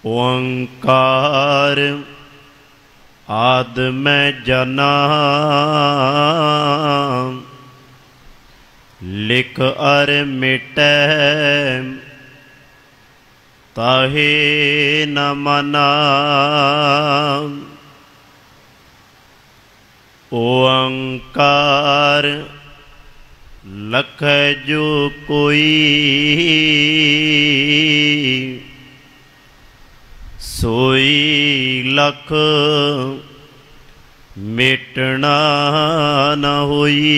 ओंकार आद मैं जना लिख अर मिटै ताहे न मना। ओंकार लख जो कोई सोई लख मिटना न होई।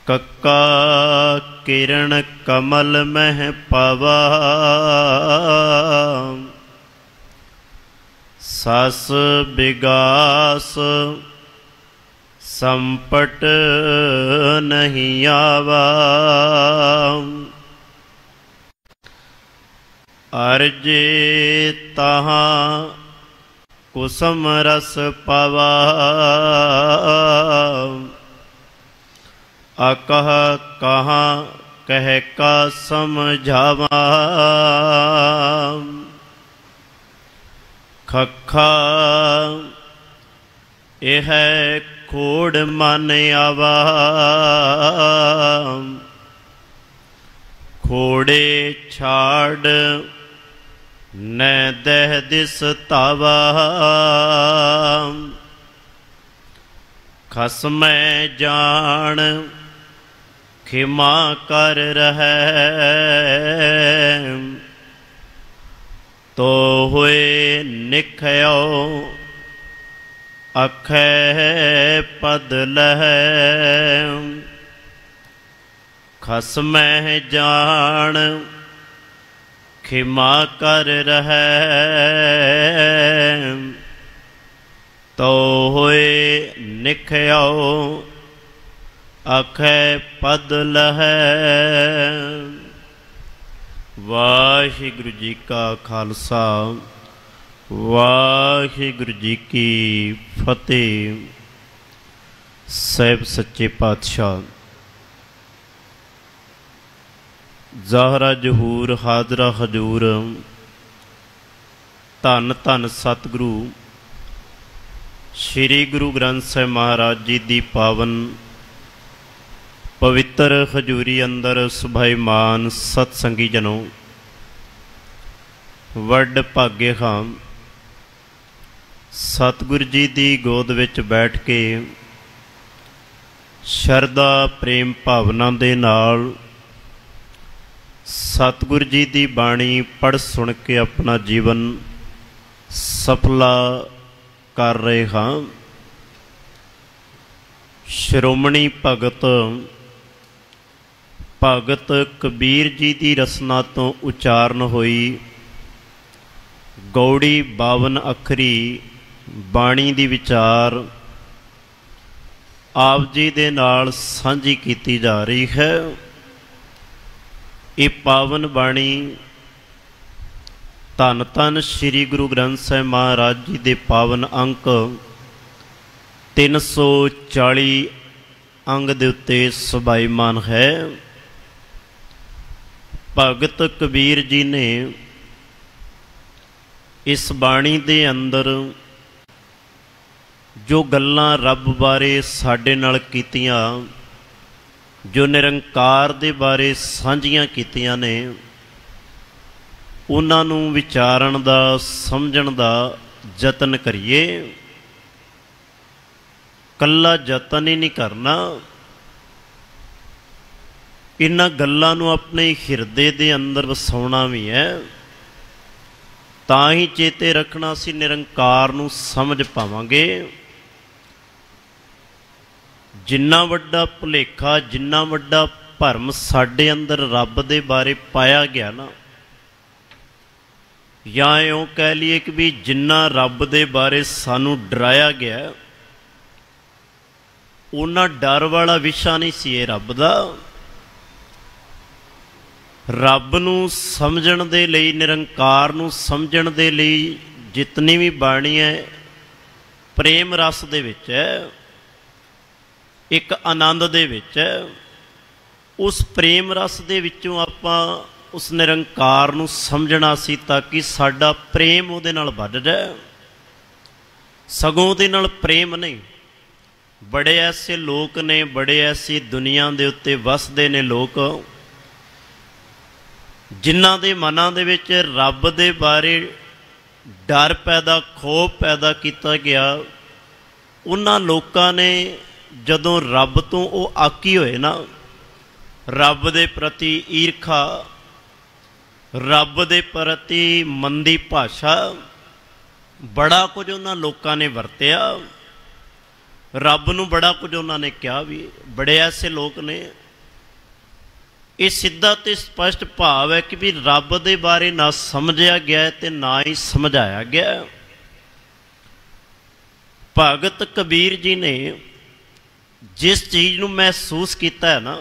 कक्का किरण कमल मह पावा सस बिगास संपट नहीं आवा। अर्जे तहाँ कुसुम रस पावा अकह कहाँ कह का समझावा। खखा यह खोड़ मन आवा खोड़े छाड़ न दह दिस तावा। खसमै जान खिमा कर रहे तो हुए निखयो अखै पद लह। खसमै जान खिमा कर रहे तो हुए निखयो अखै पद लह। वाहिगुरु जी का खालसा वाहिगुरु जी की फतेह। साहिब सच्चे पातशाह ज़ाहरा जहूर हाजरा हजूर धन धन सतगुरु श्री गुरु ग्रंथ साहिब महाराज जी दी पावन पवित्र हजूरी अंदर सुभाईमान सतसंगी जनों वड भाग्य खां सतगुरु जी दी गोद विच बैठ के शरदा प्रेम भावना दे नाल सतगुरु जी दी बाणी पढ़ सुन के अपना जीवन सफला कर रहे हाँ। श्रोमणी भगत भगत कबीर जी की रसना तो उचारण हुई गौड़ी 52 अखरी बाणी दी विचार आप जी दे नाल सांझी कीती जा रही है। ये पावन बाणी धन धन श्री गुरु ग्रंथ साहिब महाराज जी दे पावन अंक 340 अंग दे उत्ते सुभाईमान है। भगत कबीर जी ने इस बाणी दे अंदर जो गल्लां रब बारे साडे नाल कीतियां जो निरंकार दे बारे सांझियां कीतियां ने उन्हां नूं विचारण दा समझण दा जतन करिए। कल्ला जतन ही नहीं करना, इन्हां गल्लां नूं अपने हिरदे दे अंदर वसाउणा भी है, तां ही चेते रखना असीं निरंकार नूं समझ पावांगे। जिन्ना वड्डा भुलेखा जिन्ना वड्डा भरम साडे अंदर रब दे बारे पाया गया ना, या इउं कह लीए कि भी जिन्ना रब दे बारे सानू डराया गया उन्ना डर वाला विशा नहीं सी ये रब दा। रब नूं समझण दे लई निरंकार नूं समझण दे लई जितनी भी बाणी है प्रेम रस दे विच है, एक आनंद दे विच है। उस प्रेम रस दे विचों आपां उस निरंकार नूं समझना सी ताकि साडा प्रेम उहदे नाल वध जाए। सगों उहदे नाल प्रेम नहीं। बड़े ऐसे लोग ने, बड़े ऐसी दुनिया दे उत्ते वसदे ने लोग जिन्हां दे मनां दे विच रब दे बारे डर पैदा, खौफ पैदा किया गया। उन्हां लोकां ने जदों रब तो वो आकी होए ना, रब दे प्रति ईरखा, रब दे प्रति मंदी भाषा, बड़ा कुछ उन्हां लोकां ने वरतिया। रब नूं बड़ा कुछ उन्होंने कहा भी। बड़े ऐसे लोग ने, ये सीधा तो स्पष्ट भाव है कि भी रब दे बारे ना समझा गया है ते ना ही समझाया गया। भगत कबीर जी ने जिस चीज़ नूं महसूस किया है ना,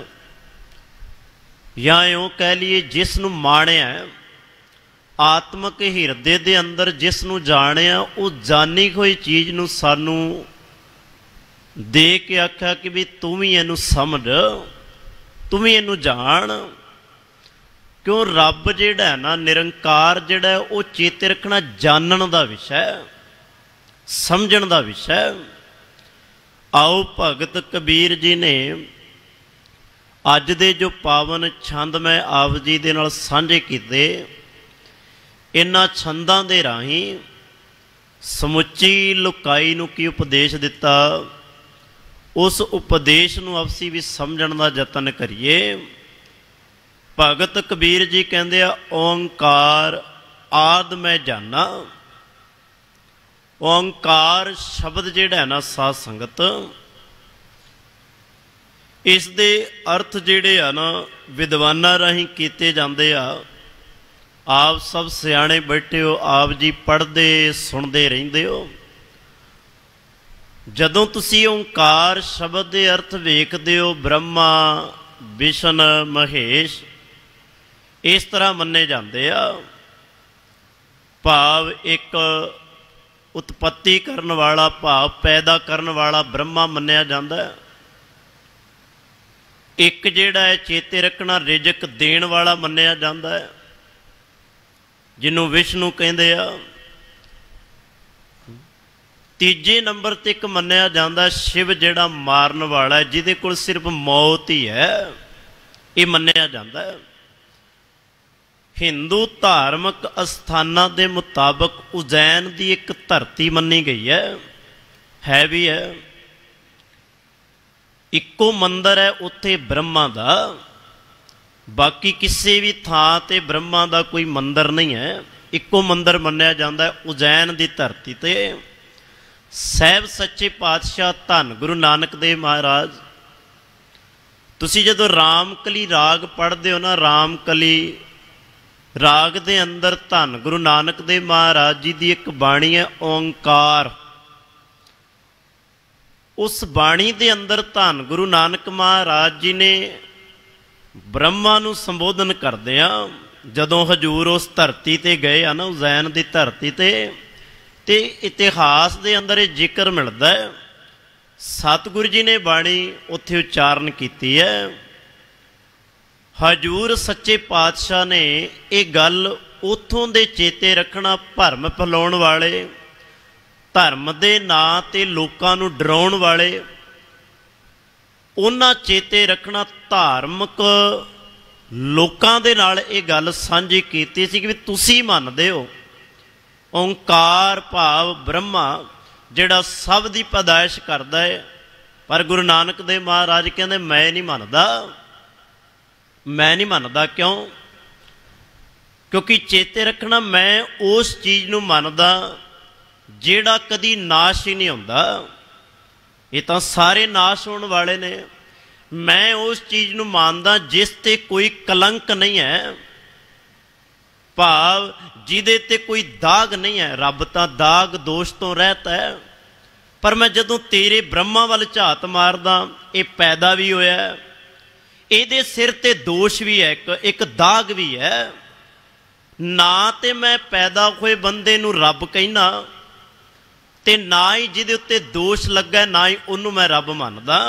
या यूँ कह लीए जिस नूं माणिया है, आत्मक हिरदे दे अंदर जिस नूं जाणिया, वो जानी हुई चीज़ नूं सानू दे के आख्या कि भी तू भी इनू समझ, तू भी इनू जान। क्यों रब जिहड़ा है ना, निरंकार जिहड़ा है, वो चेते रखना जानन दा विषय, समझण दा विषय। आओ भगत कबीर जी ने अज दे जो पावन छंद मैं आप जी दे नाल साझे कीते, इन्हां छंदां दे राहीं समुची लुकाई नूं की उपदेश दिता, उस उपदेश नूं असीं भी समझण दा यतन करिए। भगत कबीर जी कहंदे आ, ओंकार आद मैं जाना। ओंकार शब्द जिहड़ा है ना साध संगत, इस दे अर्थ जिहड़े आ ना विद्वानां राहीं कीते जांदे आ। आप सब सियाणे बैठे हो, आप जी पढ़दे सुणदे रहिंदे हो। जदों तुसी ओंकार शब्द के अर्थ वेखदे हो, ब्रह्मा विष्णु महेश इस तरह मन्ने जाते आ। भाव एक उत्पत्ति करन वाला, भाव पैदा करन वाला ब्रह्मा मन्निया जाता है। एक जिहड़ा है चेते रखना रिजक देण वाला मन्निया जाता है, जिन्हों विष्णु कहंदे आ। तीजे नंबर ते एक मन्निया जाता शिव, जिहड़ा मारन वाला है, जिहदे कोल सिर्फ मौत ही है, ये मन्निया जाता है। हिंदू धार्मिक अस्थानां दे मुताबक उज्जैन की एक धरती मन्नी गई है भी है। इक्को मंदिर है उत्थे ब्रह्मा दा, बाकी किसी भी थां ते ब्रह्मा दा कोई मंदिर नहीं है। इक्को मंदिर मन्निया जाता है उज्जैन की धरती ते। साहब सच्चे पातशाह धन गुरु नानक देव महाराज, तुसी जदों रामकली राग पढ़ते हो ना, रामकली राग दे अंदर धन गुरु नानक देव महाराज जी की एक बाणी है ओंकार। उस बाणी दे अंदर धन गुरु नानक महाराज जी ने ब्रह्मा नूं संबोधन करदिआं जदों हजूर उस धरती ते गए आ ना, उज्जैन की धरती ते इतिहास के अंदर ये जिक्र मिलता है। सतगुरु जी ने बाणी उत्थे उच्चारण की है। हजूर सच्चे पातशाह ने ये गल उतों दे चेते रखना, भरम फैलाउण वाले, धर्म के नां ते लोकां नूं डराउण वाले, उन्हां चेते रखना धार्मिक लोकां दे नाल ये गल सांझी कीती सी कि तुसीं मनदे हो ओंकार भाव ब्रह्मा जिहड़ा सब दी पैदाइश करदा है। पर गुरु नानक देव महाराज कहंदे मैं नहीं मनदा, मैं नहीं मनदा। क्यों? क्योंकि चेते रखना मैं उस चीज़ नूं मनदा जिहड़ा कदी नाश ही नहीं हुंदा। ये तां सारे नाश होने वाले ने। मैं उस चीज़ नूं मानदा जिस ते कोई कलंक नहीं है, भाव जिहदे ते कोई दाग नहीं है। रब तां दाग दोष तो रहता है, पर मैं जदों तेरे ब्रह्मा वाल झात मारदा, ये पैदा भी होया, इहदे सिर ते दोष भी है, एक दाग भी है। ना ते मैं पैदा होए बंदे नूं रब कहना, ते ना ही जिहदे उत्ते दोष लगा, ना ही उहनूं मैं रब मनदा।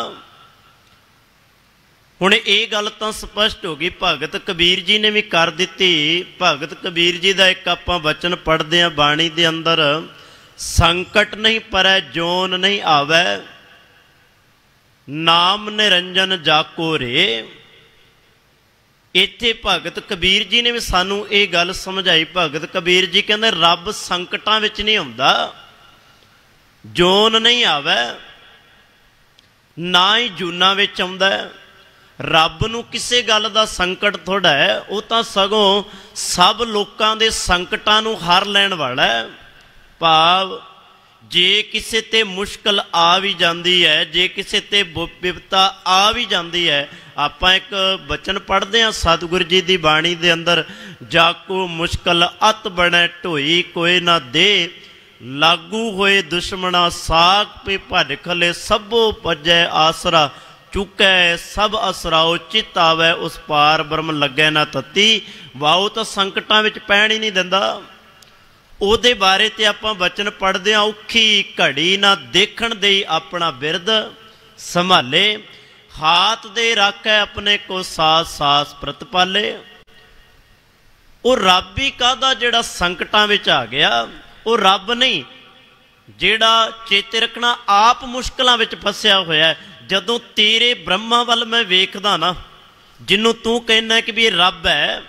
हुण ये गल तां स्पष्ट हो गई, भगत कबीर जी ने भी कर दिती। भगत कबीर जी का एक आपां वचन पढ़दे हां बाणी दे अंदर, संकट नहीं परै जोन नहीं आवे, नाम निरंजन जाको रे। इत्थे भगत कबीर जी ने भी सानू ये गल समझाई। भगत कबीर जी कहंदे रब संकटां विच नहीं आउंदा, जोन नहीं आवे, ना ही जूना विच आउंदा। रब नूं किसे गल दा संकट थोड़ा है, वो तां सगों सब लोकां दे संकटां नूं हर लैण वाला है। भाव जे किसे ते मुश्किल आ भी जाती है, जे किसे ते विपता आ भी जाती है, आपां एक बचन पढ़ते हैं सतगुर जी की बाणी दे अंदर, जाको मुश्किल अत बने ढोई कोई ना दे, लागू होए दुश्मना साग पे भज खले, सबो पजै आसरा चुकै सब असराओ, चित आवे उस पार ब्रह्म लगे ना तत्ती। वाओ तो संकटां विच पैण ही नहीं दिंदा। ਉਹਦੇ बारे ते आपां बचन पढ़दे हां, औखी घड़ी ना देखण दे अपना बिरद संभाले, हाथ दे राखै अपने को सास सास प्रतपाले। वो रब ही काहदा जिहड़ा संकटां विच आ गया, वो रब नहीं जिहड़ा चेते रखना आप मुश्किलां विच फसिया होया। जदों तेरे ब्रह्मा वल मैं वेखदा ना, जिन्हों तू कहना कि भी रब है,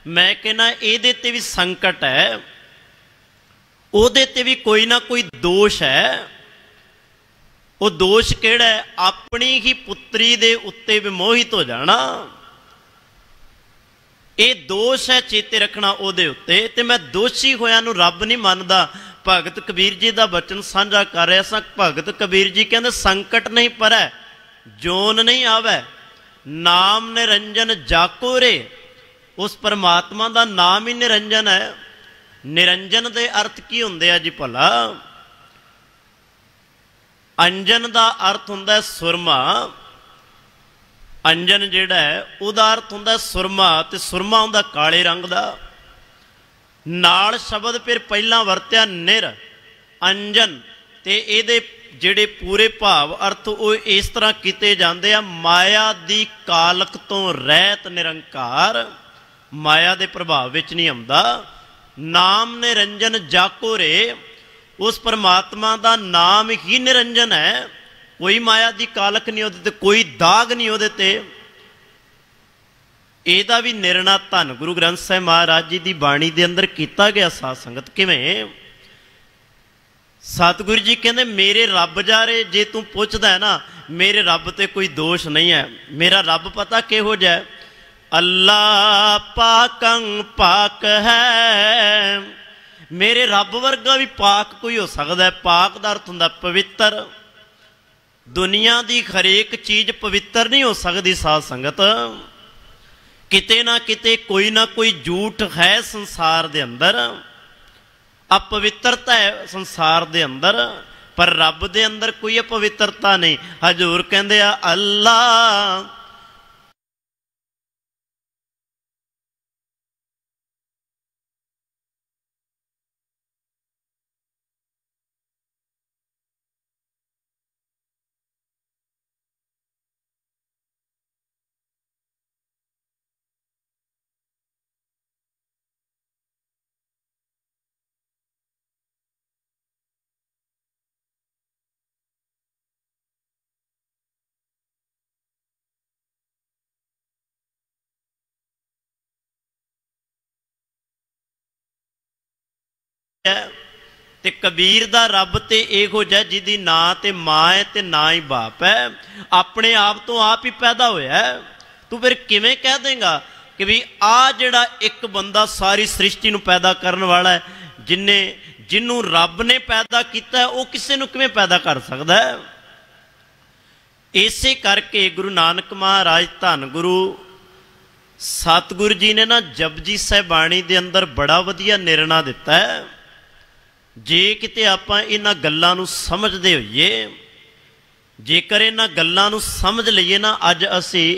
मैं कहना इहदे ते भी संकट है, ਉਹਦੇ ਤੇ भी कोई ना कोई दोष है। वो दोष किहड़ा है? अपनी ही पुत्री दे उत्ते विमोहित हो जाना, ये दोष है चेते रखना ਉਹਦੇ उत्ते। ते मैं दोषी होया नूं रब नहीं मानदा। भगत कबीर जी का बचन साझा कर रहा सा। भगत कबीर जी कहते संकट नहीं परै जोन नहीं आवे, नाम निरंजन जाको रे। उस परमात्मा का नाम ही निरंजन है। निरंजन के अर्थ की होंदे आ जी भला? अंजन का अर्थ हुंदा सुरमा। अंजन जिहड़ा है उहदा अर्थ हुंदा सुरमा, ते सुरमा हुंदा काले रंग का। नाल शब्द फिर पहला वरत्या निर अंजन, ते इहदे जिहड़े पूरे भाव अर्थ वो इस तरह किते जांदे आ, माया दी कालक तो रहत निरंकार, माया दे प्रभाव विच नहीं आउंदा। नाम निरंजन जाको रे, उस परमात्मा का नाम ही निरंजन है। कोई माया की कालक नहीं उहदे ते, कोई दाग नहीं उहदे ते। ਇਹਦਾ भी निर्णय धन गुरु ग्रंथ साहिब महाराज जी की बाणी के अंदर किया गया। साध संगत किवें? सतगुरु जी कहते मेरे रब जा रहे, जे तू पुछदा है ना मेरे रब ते कोई दोष नहीं है। मेरा रब पता किहो जिहा है? अल्लाह पाकं पाक है। मेरे रब वर्गा भी पाक कोई हो सकता है? पाक का अर्थ हुंदा पवित्र। दुनिया की हरेक चीज पवित्र नहीं हो सकती। साध संगत किते ना किते कोई ना कोई झूठ है संसार दे अंदर, अपवित्रता है संसार दे अंदर, पर रब दे अंदर कोई अपवित्रता नहीं। हजूर कहंदे आ अल्लाह ते कबीर दा रब ते इहो जिहा जिहदी ना ते मां है ते ना ही बाप है, अपने आप तो आप ही पैदा होया है। तू फिर किवें कह देगा कि भी आ जिहड़ा एक बंदा सारी सृष्टि नूं पैदा करन वाला है, जिन्नू रब ने पैदा किया है, वो किसी नूं किवें पैदा कर सकदा है? इसे करके गुरु नानक महाराज धन गुरु सतगुरु जी ने ना जपजी साहिब बाणी दे अंदर बड़ा वधिया निर्णय दिता है। जे किते आपां इन्हां गल्लां नूं समझदे होईए, जेकर इन्हां गल्लां नूं समझ लईए ना अज असीं,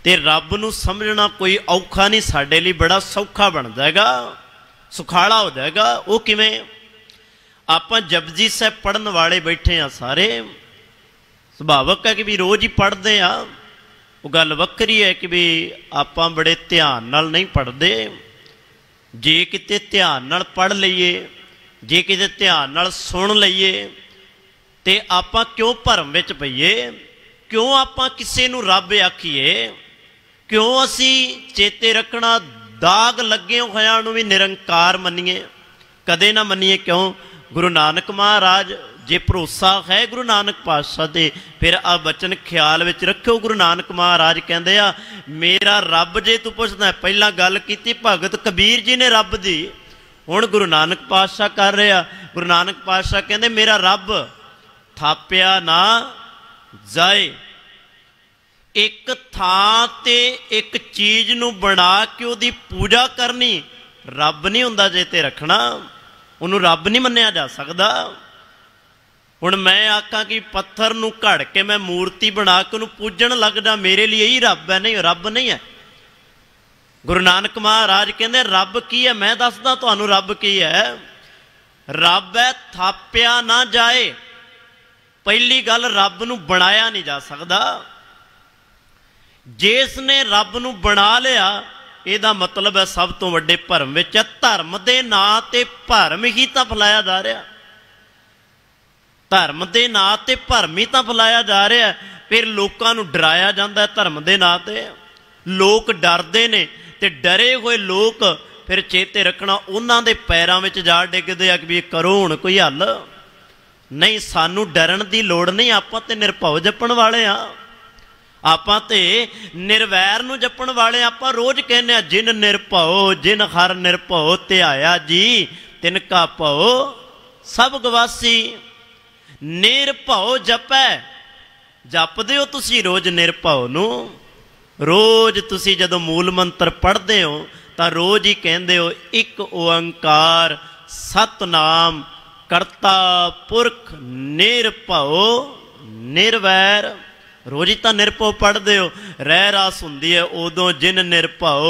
ते रब नूं समझना कोई औखा नहीं, साडे लई बड़ा सौखा बन जाएगा, सुखाला हो जाएगा। वो किवें? आपां जपजी साहिब पढ़न वाले बैठे आ सारे, सुभावक है कि भी रोज़ ही पढ़ते आ, वो गल वक्री है कि भी आपां बड़े ध्यान नाल नहीं पढ़ते। जे किते ध्यान नाल पढ़ लईए, जे किते ध्यान नाल सुन लईए ते आपां क्यों भरम विच पईए, क्यों आपां किसे नूं रब आखीए, क्यों असी चेते रखना दाग लगे होया नूं भी निरंकार मन्नीए, कदे ना मन्नीए। क्यों? गुरु नानक महाराज जे भरोसा है गुरु नानक पातशाह ते, फिर आ बचन ख्याल विच रखियो। गुरु नानक महाराज कहंदे आ मेरा रब जे तू पुछदा, पहला गल कीती भगत कबीर जी ने रब दी, हुण गुरु नानक पातशाह कर रहा। गुरु नानक पातशाह कहंदे मेरा रब थापिया ना जाए। एक थां ते एक चीज नूं बना के उहदी पूजा करनी रब नहीं हुंदा। जे ते रखना उहनूं रब नहीं मन्निया जा सकदा। हुण मैं आखां कि पत्थर नूं घड़ के मैं मूर्ति बना के उहनूं पूजण लग जा, मेरे लिए यही रब है? नहीं, रब नहीं है। गुरु नानक महाराज कहंदे रब की है? मैं दसदा तुहानूं रब की है। रब है थापिया ना जाए। पहली गल रब नूं बनाया नहीं जा सकदा। जिसने रब नूं बना लिया ਇਹਦਾ मतलब है सब तो वड्डे भरम विच धर्म के नां ते भरम ही तो फैलाया जा रहा। धर्म के नां ते भरम ही तो फैलाया जा रहा। फिर लोगों को डराया जाता है धर्म के नां ते। लोग डरते ने ते डरे हुए लोग फिर चेते रखना उन्हों के पैरों में जा डिगते आ कि भी करो हुण कोई हल। नहीं, सानू डरन की लोड़ नहीं। आपां ते निरभव जपण वाले हाँ। आपां ते निर्वैर नूं जपण वाले। आपां रोज़ कहने जिन निरभव जिन हर निरभव ध्याया जी तिनका भव सब गवासी। निरभव जपै जपदे हो तुसी रोज़ निरभव नूं। रोज़ तुसी जदों मूल मंत्र पढ़दे हो तां रोज़ ही कहंदे हो एक ओंकार सतनाम करता पुरख निरभव निर्वैर। रोज़ ही तो निरभव पढ़ते हो। रह रास हुंदी है उदों जिन निरभव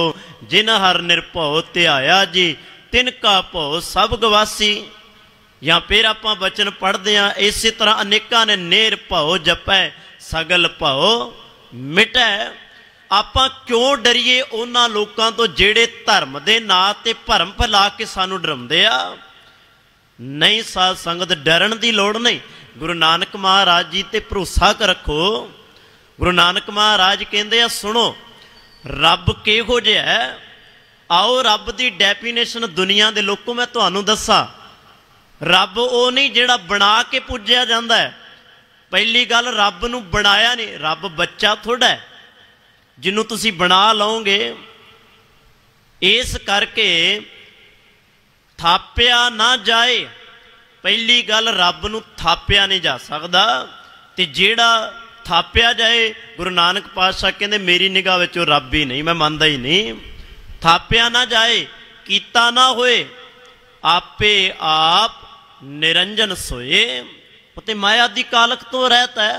जिन हर निरभव ध्याया जी तिनका भव सब गवासी। या फिर आपां बचन पढ़ते हैं इस तरह अनेकां ने निरभव जपै सगल भव मिटै। आपां क्यों डरीए उन्हां लोकां तो जिहड़े धर्म दे नां ते भरम फैला के सानू डराउंदे आ। नहीं साध संगत डरन की लोड़ नहीं। गुरु नानक महाराज जी ते भरोसा रखो। गुरु नानक महाराज कहते हैं सुनो रब किहो जिहा है। आओ रब की डेफिनेशन दुनिया के लोगों मैं तुहानूं दस्सां। रब वो नहीं जिहड़ा बना के पूजया जाता है। पहली गल रब नूं बनाया नहीं। रब बच्चा थोड़ा है जिन्हों तुसीं बना लओगे। इस करके थापिया ना जाए। पहली गल रब नूं थापिया नहीं जा सकता। ते जिहड़ा थापिया जाए गुरु नानक पातशाह कहते मेरी निगाह विच रब ही नहीं, मैं मानदा ही नहीं। थापिया ना जाए कीता ना होए आपे आप निरंजन सोए। ते माया दी कालक तो रहता है।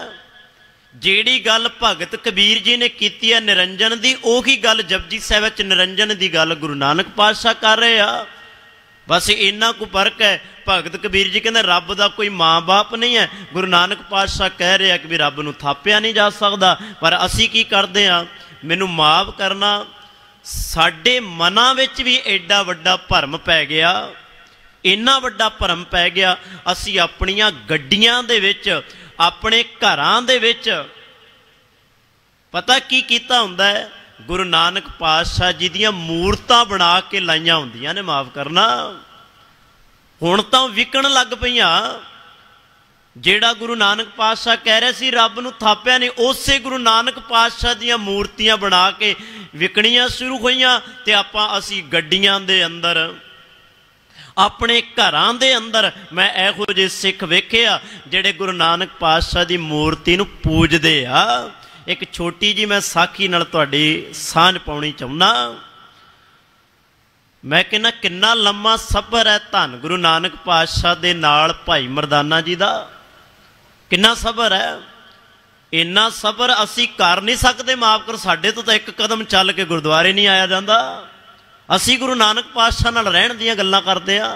जेड़ी गल भगत कबीर जी ने की है निरंजन दी, ओही गल जपजी साहिब विच निरंजन दी गल गुरु नानक पातशाह कर रहे आ। बस इन्ना को फर्क है। भगत कबीर जी कहते रब का कोई माँ बाप नहीं है। गुरु नानक पातशाह कह रहे हैं कि भी रब नूं थापिया नहीं जा सकता। पर असी की करते हैं? मैनू माफ करना, साडे मनां विच भी एडा वड्डा भरम पै गया। इन्ना वड्डा भरम पै गया। असी अपनियां गड्डियां दे विच अपने घरां दे विच पता की कीता हुंदा है? गुरु नानक पातशाह जी दियां मूर्तां बना के लाइयां हुंदियां ने। माफ करना, हुण तां विकण लग पईयां। जेड़ा गुरु नानक पातशाह कह रहे सी रब नूं थापिया नहीं, उसे गुरु नानक पातशाह दियां मूर्तियां बना के विकणियां शुरू होईयां। ते आपां असी गड्डियां दे अंदर अपने घरां दे अंदर मैं इहो जिहे सिख वेखे आ जेड़े गुरु नानक पातशाह दी मूर्ति नूं पूजदे आ। एक छोटी जी मैं साखी नाल तुहाडी सांझ पाउणी चाहुंदा। मैं कहना किन्ना लम्मा सफ़र है धन गुरु नानक पातशाह दे नाल भाई मरदाना जी दा। किन्ना सफ़र है। इन्ना सफ़र असी कर नहीं सकते। माफ कर, साडे तो एक कदम चल के गुरुद्वारे नहीं आया जाता। असी गुरु नानक पातशाह नाल रहण दीयां गल्लां करदे आ।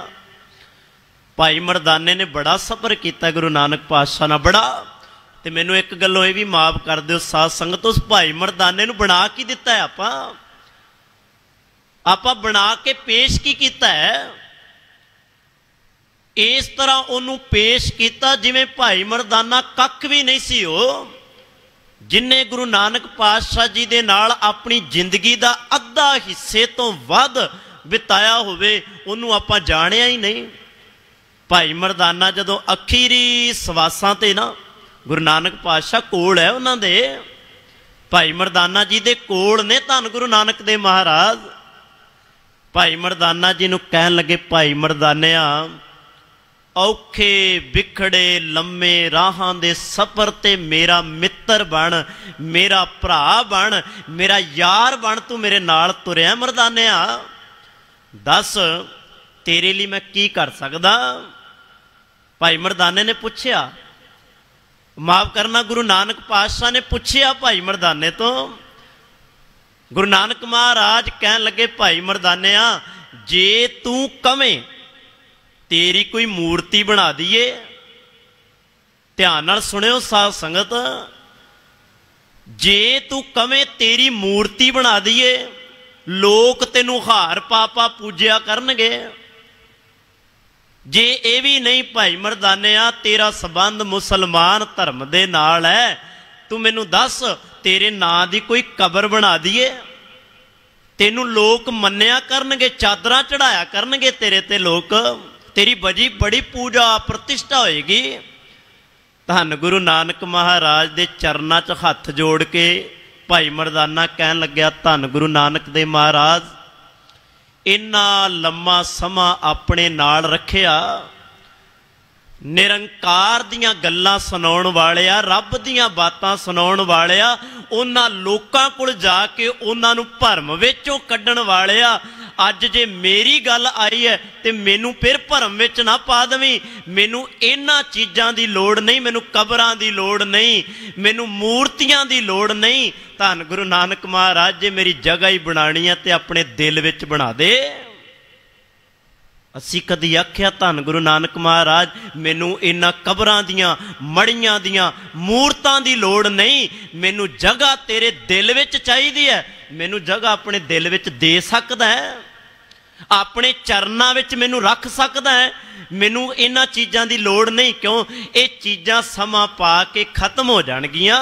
भाई मरदाने ने बड़ा सफ़र किया गुरु नानक पातशाह नाल। बड़ा ਤੇ ਮੈਨੂੰ ਇੱਕ ਗੱਲੋਂ ਇਹ ਵੀ ਮਾਫ ਕਰ ਦਿਓ ਸਾਧ ਸੰਗਤ, ਉਸ ਭਾਈ ਮਰਦਾਨੇ ਨੂੰ ਬਣਾ ਕੀ ਦਿੱਤਾ ਹੈ? ਆਪਾਂ ਬਣਾ ਕੇ ਪੇਸ਼ ਕੀ ਕੀਤਾ ਹੈ? ਇਸ ਤਰ੍ਹਾਂ ਉਹਨੂੰ ਪੇਸ਼ ਕੀਤਾ ਜਿਵੇਂ ਭਾਈ ਮਰਦਾਨਾ ਕੱਖ ਵੀ ਨਹੀਂ ਸੀ। ਉਹ ਜਿਨ੍ਹਾਂ ਗੁਰੂ ਨਾਨਕ ਪਾਤਸ਼ਾਹ ਜੀ ਦੇ ਨਾਲ ਆਪਣੀ ਜ਼ਿੰਦਗੀ ਦਾ ਅੱਧਾ ਹਿੱਸੇ ਤੋਂ ਵੱਧ ਬਿਤਾਇਆ ਹੋਵੇ, ਉਹਨੂੰ ਆਪਾਂ ਜਾਣਿਆ ਹੀ ਨਹੀਂ। ਭਾਈ ਮਰਦਾਨਾ ਜਦੋਂ ਅਖੀਰੀ ਸਵਾਸਾਂ ਤੇ ਨਾ, ਗੁਰੂ ਨਾਨਕ ਪਾਤਸ਼ਾਹ ਕੋਲ ਹੈ ਉਹਨਾਂ ਦੇ, ਭਾਈ ਮਰਦਾਨਾ ਜੀ ਦੇ ਕੋਲ ਨੇ ਧੰਨ ਗੁਰੂ ਨਾਨਕ ਦੇ ਮਹਾਰਾਜ। ਭਾਈ ਮਰਦਾਨਾ ਜੀ ਨੂੰ ਕਹਿਣ ਲੱਗੇ, ਭਾਈ ਮਰਦਾਨਿਆ, ਔਖੇ ਵਿਖੜੇ ਲੰਮੇ ਰਾਹਾਂ ਦੇ ਸਫ਼ਰ ਤੇ ਮੇਰਾ ਮਿੱਤਰ ਬਣ, ਮੇਰਾ ਭਰਾ ਬਣ, ਮੇਰਾ ਯਾਰ ਬਣ, ਤੂੰ ਮੇਰੇ ਨਾਲ ਤੁਰਿਆ ਮਰਦਾਨਿਆ, ਦੱਸ ਤੇਰੇ ਲਈ ਮੈਂ ਕੀ ਕਰ ਸਕਦਾ? ਭਾਈ ਮਰਦਾਨੇ ਨੇ ਪੁੱਛਿਆ, ਮਾਫ ਕਰਨਾ, ਗੁਰੂ ਨਾਨਕ ਪਾਤਸ਼ਾਹ ਨੇ ਪੁੱਛਿਆ ਭਾਈ ਮਰਦਾਨੇ ਤੋਂ। ਗੁਰੂ ਨਾਨਕ ਮਹਾਰਾਜ ਕਹਿਣ ਲੱਗੇ, ਭਾਈ ਮਰਦਾਨਿਆ, ਜੇ ਤੂੰ ਕਵੇਂ ਤੇਰੀ ਕੋਈ ਮੂਰਤੀ ਬਣਾ ਦਈਏ, ਧਿਆਨ ਨਾਲ ਸੁਣਿਓ ਸਾਧ ਸੰਗਤ, ਜੇ ਤੂੰ ਕਵੇਂ ਤੇਰੀ ਮੂਰਤੀ ਬਣਾ ਦਈਏ, ਲੋਕ ਤੈਨੂੰ ਹਾਰ ਪਾ ਪਾ ਪੂਜਿਆ ਕਰਨਗੇ। ਜੇ ਇਹ ਵੀ ਨਹੀਂ ਭਾਈ ਮਰਦਾਨਿਆ, ਤੇਰਾ ਸੰਬੰਧ ਮੁਸਲਮਾਨ ਧਰਮ ਦੇ ਨਾਲ ਹੈ, ਤੂੰ ਮੈਨੂੰ ਦੱਸ ਤੇਰੇ ਨਾਂ ਦੀ ਕੋਈ ਕਬਰ ਬਣਾ ਦਈਏ, ਤੈਨੂੰ ਲੋਕ ਮੰਨਿਆ ਕਰਨਗੇ, ਚਾਦਰਾਂ ਚੜਾਇਆ ਕਰਨਗੇ ਤੇਰੇ ਤੇ ਲੋਕ, तेरी बड़ी पूजा प्रतिष्ठा होएगी। धन गुरु नानक महाराज दे चरना च हथ जोड़ के भाई मरदाना कहन लग्या, धन गुरु नानक दे महाराज, इन्ना लम्मा समा अपने नाल रखिया, निरंकार दियां गल्लां सुनाउण वालिया, रब दियां बातां सुनाउण वालिया, उन्हां लोकां कोल जाके उन्हां नूं भरम विचों कड्ढण वालिया, अज जे मेरी गल आई है तो मैनू फिर भरम विच ना पा देवीं। मैनू इन्हां चीज़ां दी लोड़ नहीं, मैनू कबरां दी लोड़ नहीं, मैनू मूर्तियां दी लोड़ नहीं। धन गुरु नानक महाराज, जे मेरी जगह ही बनानी है तो अपने दिल विच बना दे। असी कदी आख्या धन गुरु नानक महाराज, मैनू इन्हां कबरां दियां मड़ियां दियां मूर्तां दी लोड़ नहीं, मैनू जगह तेरे दिल विच चाहिदी है, मैनू जगह अपने दिल विच दे सकदा है, अपने चरनां विच मैनू रख सकदा है, मैनू इन्हां चीज़ां दी लोड़ नहीं। क्यों? ये चीज़ां समा पा के खत्म हो जाणगियां,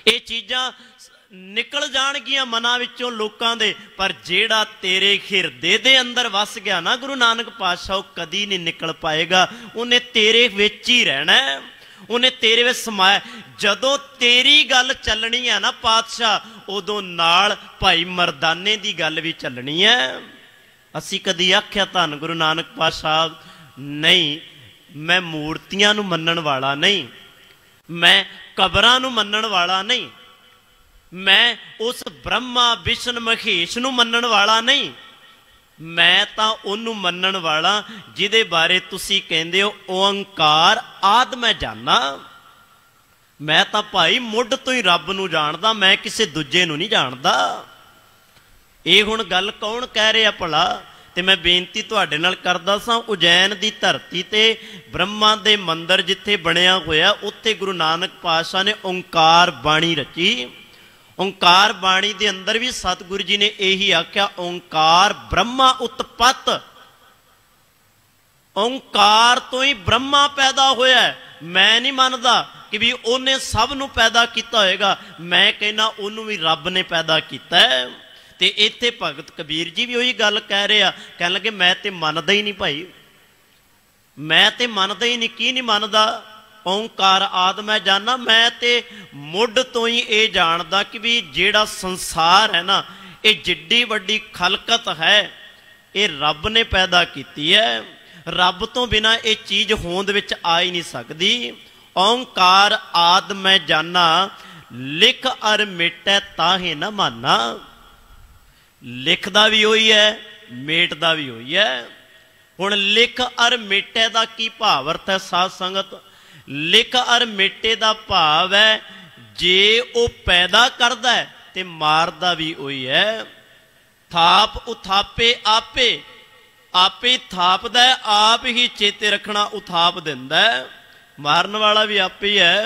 ये चीज़ां निकल जाणगियां मनां विचों लोकां दे, पर जेड़ा तेरे हिरदे दे अंदर वस गया ना गुरु नानक पातशाह, कदी नहीं निकल पाएगा, उन्हें तेरे विच ही रहना है, उन्हें तेरे विच समाया। जदों तेरी गल चलनी है ना पातशाह, उदों नाल भाई मरदाने दी गल भी चलनी है। असी कदी आख्या धन गुरु नानक पातशाह नहीं, मैं मूर्तियां नूं मन्नण वाला नहीं, मैं कबरां नूं मन्नण वाला नहीं, मैं उस ब्रह्मा विष्णु महेश नूं मन्नण वाला नहीं, मैं तां ओनू मन्नण वाला जिहदे बारे तुसी कहंदे हो ओंकार आद मैं जाना। मैं तां भाई मुੱਢ तो ही रब नूं जाणदा, मैं किसी दूजे नूं नहीं जाणदा। ये हुण गल कौन कह रहा भला? ते मैं बेनती तुहाडे नाल करदा सां, उजैन दी धरती ते ब्रह्मा दे मंदिर जिथे बनिया होया, उत्थे गुरु नानक पातशाह ने ओंकार बाणी रची। ओंकार बाणी दे अंदर भी सतगुरु जी ने यही आख्या, ओंकार ब्रह्मा उत्पत्त, ओंकार तो ही ब्रह्मा पैदा होया है। मैं नहीं मानदा कि भी उन्हें सब नूं पैदा किया होएगा, मैं कहना उन्होंने भी रब ने पैदा किया है। ते इत्थे भगत कबीर जी भी वही गल कह रहे, कह लगे मैं ते मनदा ही नहीं भाई, मैं ते मनदा ही नहीं। की नहीं मनदा? ओंकार आद मैं जाना, मैं ते मुੱਢ तो ही ये जानदा कि भी जेड़ा संसार है ना, ये जिड्डी वड्डी खलकत है, ये रब ने पैदा की है, रब तो बिना ये चीज़ होंद विच आ ही नहीं सकती। ओंकार आद मैं जाना, लिख अर मिटै ताहे न माना। लिखदा भी वही है, मेटदा भी वही है। हुण लिख अर मिटै दा की भाव अर्थ है साध संगत? लिख अर मिटे दा भाव है, जे वो पैदा करदा है ते मारदा भी वही है। थाप उथापे आपे, आपे थापदा है, आप ही चेते रखना उथाप दिंदा है। मारन वाला भी आपे ही है।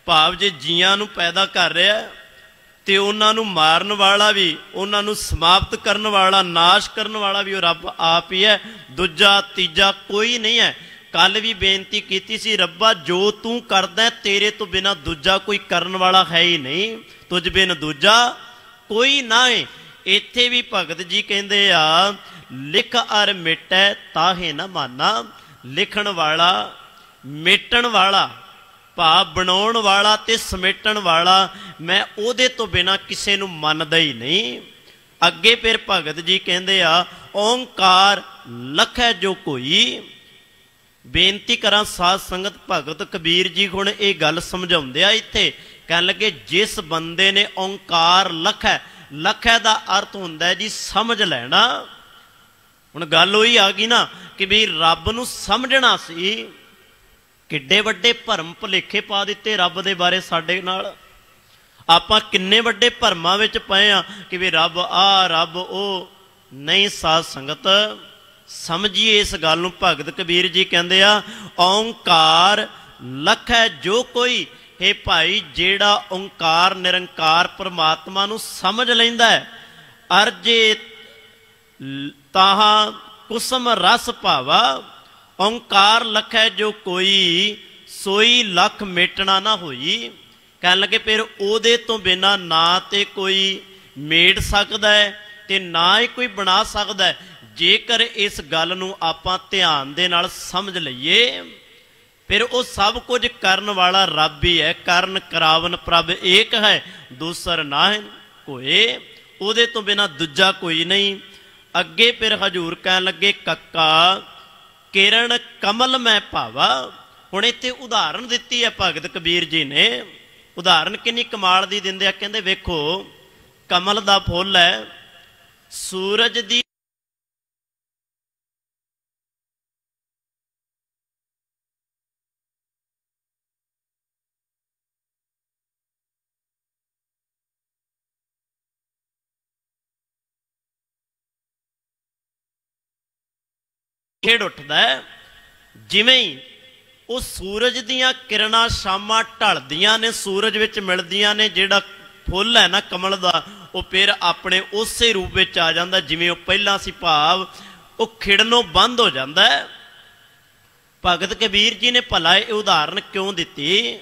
ਭਾਵ ਜੇ ਜੀਆਂ ਨੂੰ ਪੈਦਾ ਕਰ ਰਿਹਾ ਤੇ ਉਹਨਾਂ ਨੂੰ ਮਾਰਨ ਵਾਲਾ ਵੀ, ਉਹਨਾਂ ਨੂੰ ਸਮਾਪਤ ਕਰਨ ਵਾਲਾ, ਨਾਸ਼ ਕਰਨ ਵਾਲਾ ਵੀ ਉਹ ਰੱਬ ਆਪ ਹੀ ਹੈ। ਦੂਜਾ ਤੀਜਾ ਕੋਈ ਨਹੀਂ ਹੈ। ਕੱਲ ਵੀ ਬੇਨਤੀ ਕੀਤੀ ਸੀ, ਰੱਬਾ ਜੋ ਤੂੰ ਕਰਦਾ ਤੇਰੇ ਤੋਂ ਬਿਨਾਂ ਦੂਜਾ ਕੋਈ ਕਰਨ ਵਾਲਾ ਹੈ ਹੀ ਨਹੀਂ, ਤੁਝ ਬਿਨ ਦੂਜਾ ਕੋਈ ਨਾ ਹੈ। ਇੱਥੇ ਵੀ ਭਗਤ ਜੀ ਕਹਿੰਦੇ ਆ, ਲਿਖ ਅਰ ਮਿਟੈ ਤਾਹੇ ਨਾ ਮਾਨਾ। ਲਿਖਣ ਵਾਲਾ, ਮਿਟਣ ਵਾਲਾ, ਭਾਵ ਬਣਾਉਣ ਵਾਲਾ ਤੇ ਸਮੇਟਣ ਵਾਲਾ, ਮੈਂ ਉਹਦੇ ਤੋਂ ਬਿਨਾਂ ਕਿਸੇ ਨੂੰ ਮੰਨਦਾ ਹੀ ਨਹੀਂ। ਅੱਗੇ ਫਿਰ ਭਗਤ ਜੀ ਕਹਿੰਦੇ ਆ, ਓਂਕਾਰ ਲਖੈ ਜੋ ਕੋਈ। ਬੇਨਤੀ ਕਰਾਂ ਸਾਧ ਸੰਗਤ, ਭਗਤ ਕਬੀਰ ਜੀ ਹੁਣ ਇਹ ਗੱਲ ਸਮਝਾਉਂਦੇ ਆ ਇੱਥੇ, ਕਹਿਣ ਲੱਗੇ ਜਿਸ ਬੰਦੇ ਨੇ ਓਂਕਾਰ ਲਖੈ, ਲਖੈ ਦਾ ਅਰਥ ਹੁੰਦਾ ਹੈ ਜੀ ਸਮਝ ਲੈਣਾ। ਹੁਣ ਗੱਲ ਉਹੀ ਆ ਗਈ ਨਾ ਕਿ ਵੀ ਰੱਬ ਨੂੰ ਸਮਝਣਾ ਸੀ। ਕਿੱਡੇ ਵੱਡੇ ਭਰਮ ਭੁਲੇਖੇ ਪਾ ਦਿੱਤੇ ਰੱਬ ਦੇ ਬਾਰੇ ਸਾਡੇ ਨਾਲ। ਆਪਾਂ ਕਿੰਨੇ ਵੱਡੇ ਭਰਮਾਂ ਵਿੱਚ ਪਏ ਆ ਕਿ ਵੀ ਰੱਬ ਆ, ਰੱਬ ਉਹ। ਨਹੀਂ ਸਾਧ ਸੰਗਤ, ਸਮਝੀਏ ਇਸ ਗੱਲ ਨੂੰ। ਭਗਤ ਕਬੀਰ ਜੀ ਕਹਿੰਦੇ ਆ, ਓਂਕਾਰ ਲਖੈ ਜੋ ਕੋਈ। हे ਭਾਈ, ਜਿਹੜਾ ਓਂਕਾਰ ਨਿਰੰਕਾਰ ਪਰਮਾਤਮਾ ਨੂੰ ਸਮਝ ਲੈਂਦਾ ਹੈ, ਅਰਜੇ ਤਾਹਾਂ ਕੁਸਮ ਰਸ ਭਾਵਾ। ਓਂਕਾਰ ਲਖੈ ਜੋ ਕੋਈ, ਸੋਈ ਲਖ ਮੇਟਣਾ ਨਾ ਹੋਈ। ਕਹਿਣ ਲੱਗੇ ਫਿਰ ਉਹਦੇ ਤੋਂ ਬਿਨਾਂ ਨਾ ਤੇ ਕੋਈ ਮੇਟ ਸਕਦਾ ਹੈ ਤੇ ਨਾ ਹੀ ਕੋਈ ਬਣਾ ਸਕਦਾ ਹੈ। ਜੇਕਰ ਇਸ ਗੱਲ ਨੂੰ ਆਪਾਂ ਧਿਆਨ ਦੇ ਨਾਲ ਸਮਝ ਲਈਏ, ਫਿਰ ਉਹ ਸਭ ਕੁਝ ਕਰਨ ਵਾਲਾ ਰੱਬ ਹੀ ਹੈ। ਕਰਨ ਕਰਾਵਨ ਪ੍ਰਭ ਏਕ ਹੈ, ਦੂਸਰ ਨਾਹਿ ਕੋਏ। ਉਹਦੇ ਤੋਂ ਬਿਨਾਂ ਦੂਜਾ ਕੋਈ ਨਹੀਂ। ਅੱਗੇ ਫਿਰ ਹਜ਼ੂਰ ਕਹਿਣ ਲੱਗੇ, ਕੱਕਾ ਕਿਰਨ ਕਮਲ ਮੈਂ ਭਾਵਾ। ਹੁਣ ਇੱਥੇ ਉਦਾਹਰਣ ਦਿੱਤੀ ਹੈ ਭਗਤ ਕਬੀਰ ਜੀ ਨੇ। ਉਦਾਹਰਣ ਕਿੰਨੀ ਕਮਾਲ ਦੀ ਦਿੰਦੇ ਆ। ਕਹਿੰਦੇ ਵੇਖੋ, ਕਮਲ ਦਾ ਫੁੱਲ ਹੈ, ਸੂਰਜ ਦੀ ਖੇੜ ਉੱਠਦਾ ਹੈ। ਜਿਵੇਂ ਹੀ ਉਹ ਸੂਰਜ ਦੀਆਂ ਕਿਰਨਾਂ ਸ਼ਾਮਾਂ ਢਲਦੀਆਂ ਨੇ, ਸੂਰਜ ਵਿੱਚ ਮਿਲਦੀਆਂ ਨੇ, ਜਿਹੜਾ ਫੁੱਲ ਹੈ ਨਾ ਕਮਲ ਦਾ, ਉਹ ਫਿਰ ਆਪਣੇ ਉਸੇ ਰੂਪ ਵਿੱਚ ਆ ਜਾਂਦਾ ਜਿਵੇਂ ਉਹ ਪਹਿਲਾਂ ਸੀ। ਭਾਵ ਉਹ ਖਿੜਨੋਂ ਬੰਦ ਹੋ ਜਾਂਦਾ ਹੈ। ਭਗਤ ਕਬੀਰ ਜੀ ਨੇ ਭਲਾ ਇਹ ਉਦਾਹਰਨ ਕਿਉਂ ਦਿੱਤੀ?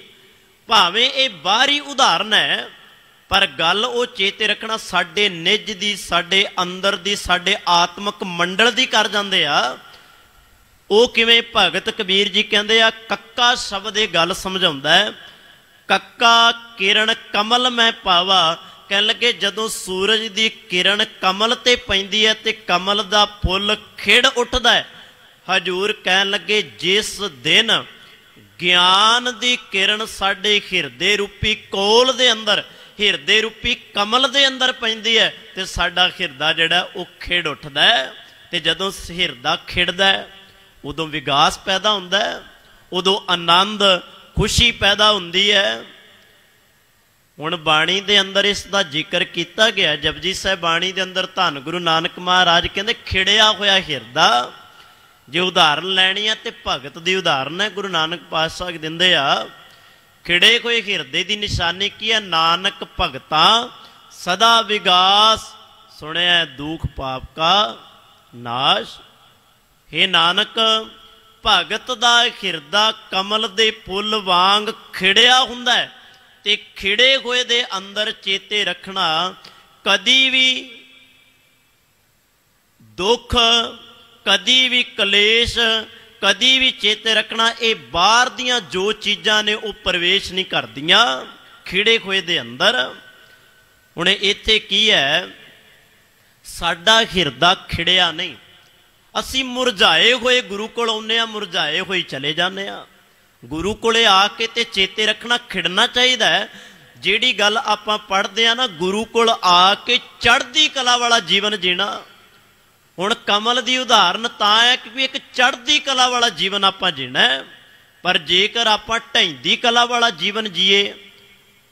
ਭਾਵੇਂ ਇਹ ਬਾਹਰੀ ਉਦਾਹਰਨ ਹੈ, ਪਰ ਗੱਲ ਉਹ ਚੇਤੇ ਰੱਖਣਾ ਸਾਡੇ ਨਿੱਜ ਦੀ, ਸਾਡੇ ਅੰਦਰ ਦੀ, ਸਾਡੇ ਆਤਮਿਕ ਮੰਡਲ ਦੀ ਕਰ ਜਾਂਦੇ ਆ। ਉਹ ਕਿਵੇਂ? ਭਗਤ ਕਬੀਰ ਜੀ ਕਹਿੰਦੇ ਆ, ਕੱਕਾ ਸ਼ਬਦ ਇਹ ਗੱਲ ਸਮਝਾਉਂਦਾ ਹੈ। ਕੱਕਾ ਕਿਰਨ ਕਮਲ ਮੈਂ ਪਾਵਾ। ਕਹਿਣ ਲੱਗੇ ਜਦੋਂ ਸੂਰਜ ਦੀ ਕਿਰਨ ਕਮਲ ਤੇ ਪੈਂਦੀ ਹੈ ਤੇ ਕਮਲ ਦਾ ਫੁੱਲ ਖਿੜ ਉੱਠਦਾ ਹੈ। ਹਜ਼ੂਰ ਕਹਿਣ ਲੱਗੇ ਜਿਸ ਦਿਨ ਗਿਆਨ ਦੀ ਕਿਰਨ ਸਾਡੇ ਹਿਰਦੇ ਰੂਪੀ ਕੋਲ ਦੇ ਅੰਦਰ, ਹਿਰਦੇ ਰੂਪੀ ਕਮਲ ਦੇ ਅੰਦਰ ਪੈਂਦੀ ਹੈ ਤੇ ਸਾਡਾ ਹਿਰਦਾ ਜਿਹੜਾ ਉਹ ਖਿੜ ਉੱਠਦਾ ਹੈ। ਤੇ ਜਦੋਂ ਹਿਰਦਾ ਖਿੜਦਾ ਹੈ ਉਦੋਂ ਵਿਗਾਸ ਪੈਦਾ ਹੁੰਦਾ ਹੈ, ਉਦੋਂ ਆਨੰਦ ਖੁਸ਼ੀ ਪੈਦਾ ਹੁੰਦੀ ਹੈ। ਹੁਣ ਬਾਣੀ ਦੇ ਅੰਦਰ ਇਸ ਦਾ ਜ਼ਿਕਰ ਕੀਤਾ ਗਿਆ। ਜਪਜੀ ਸਾਹਿਬ ਬਾਣੀ ਦੇ ਅੰਦਰ ਧੰਨ ਗੁਰੂ ਨਾਨਕ ਮਹਾਰਾਜ ਕਹਿੰਦੇ ਖਿੜਿਆ ਹੋਇਆ ਹਿਰਦਾ। ਜੇ ਉਦਾਹਰਨ ਲੈਣੀ ਹੈ ਤੇ ਭਗਤ ਦੀ ਉਦਾਹਰਨ ਹੈ, ਗੁਰੂ ਨਾਨਕ ਪਾਤਸ਼ਾਹ ਦਿੰਦੇ ਆ। ਖਿੜੇ ਹੋਏ ਹਿਰਦੇ ਦੀ ਨਿਸ਼ਾਨੀ ਕੀ ਹੈ? ਨਾਨਕ ਭਗਤਾਂ ਸਦਾ ਵਿਗਾਸ, ਸੁਣਿਆ ਦੁਖ ਪਾਪ ਕਾ ਨਾਸ਼। हे ਨਾਨਕ, ਭਗਤ ਦਾ ਹਿਰਦਾ ਕਮਲ ਦੇ ਫੁੱਲ ਵਾਂਗ ਖਿੜਿਆ ਹੁੰਦਾ ਹੈ ਤੇ ਖਿੜੇ ਹੋਏ ਦੇ ਅੰਦਰ ਚੇਤੇ ਰੱਖਣਾ, ਕਦੀ ਵੀ ਦੁੱਖ, ਕਦੀ ਵੀ ਕਲੇਸ਼, ਕਦੀ ਵੀ ਚੇਤੇ ਰੱਖਣਾ ਇਹ ਬਾਹਰ ਦੀਆਂ ਜੋ ਚੀਜ਼ਾਂ ਨੇ ਉਹ ਪ੍ਰਵੇਸ਼ ਨਹੀਂ ਕਰਦੀਆਂ ਖਿੜੇ ਹੋਏ ਦੇ ਅੰਦਰ। ਹੁਣ ਇੱਥੇ ਕੀ ਹੈ? ਸਾਡਾ ਹਿਰਦਾ ਖਿੜਿਆ ਨਹੀਂ। ਅਸੀਂ ਮੁਰਝਾਏ ਹੋਏ ਗੁਰੂ ਕੋਲ ਆਉਂਦੇ ਹਾਂ, ਮੁਰਝਾਏ ਹੋਏ ਚਲੇ ਜਾਂਦੇ ਹਾਂ। ਗੁਰੂ ਕੋਲੇ ਆ ਕੇ ਤੇ ਚੇਤੇ ਰੱਖਣਾ ਖਿੜਨਾ ਚਾਹੀਦਾ ਹੈ। ਜਿਹੜੀ ਗੱਲ ਆਪਾਂ ਪੜ੍ਹਦੇ ਆ ਨਾ, ਗੁਰੂ ਕੋਲ ਆ ਕੇ ਚੜ੍ਹਦੀ ਕਲਾ ਵਾਲਾ ਜੀਵਨ ਜੀਣਾ। ਹੁਣ ਕਮਲ ਦੀ ਉਦਾਹਰਨ ਤਾਂ ਹੈ ਕਿ ਇੱਕ ਚੜ੍ਹਦੀ ਕਲਾ ਵਾਲਾ ਜੀਵਨ ਆਪਾਂ ਜੀਣਾ ਹੈ। ਪਰ ਜੇਕਰ ਆਪਾਂ ਢਹਿੰਦੀ ਕਲਾ ਵਾਲਾ ਜੀਵਨ ਜੀਏ